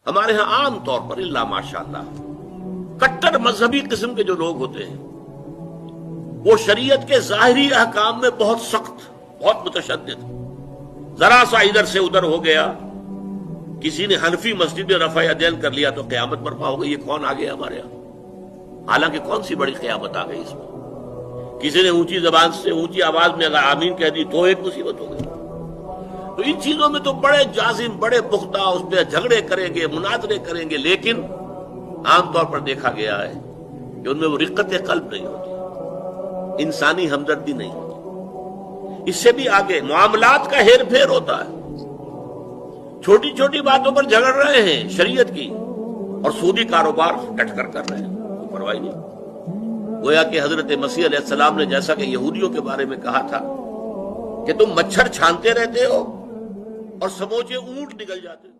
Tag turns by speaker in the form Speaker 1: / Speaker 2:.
Speaker 1: हमारे यहां आम तौर पर इल्ला माशाअल्लाह कट्टर मजहबी किस्म के जो लोग होते हैं वो शरीयत के जाहिरी अहकाम में बहुत सख्त, बहुत मुतशद्दिद। जरा सा इधर से उधर हो गया, किसी ने हनफी मस्जिद में रफा यदैन कर लिया तो क़यामत बर्पा हो गई। ये कौन आ गया हमारे यहां? हालांकि कौन सी बड़ी क़यामत आ गई इसमें? किसी ने ऊंची जबान से ऊंची आवाज में अगर आमीन कह दी तो एक मुसीबत हो गई। तो इन चीजों में तो बड़े जाजिम, बड़े पुख्ता उस पर झगड़े करेंगे, मुनाजरे करेंगे, लेकिन आमतौर पर देखा गया है कि उनमें वो रिक्कत कल्ब नहीं होती, इंसानी हमदर्दी नहीं होती। इससे भी आगे मामलात का हेर फेर होता है। छोटी छोटी बातों पर झगड़ रहे हैं शरीयत की, और सूदी कारोबार डटकर कर रहे हैं, कोई परवाह नहीं। गोया कि हजरत मसीह अलैहिस्सलाम ने जैसा कि यहूदियों के बारे में कहा था कि तुम मच्छर छानते रहते हो और समूचे ऊंट निकल जाते हो।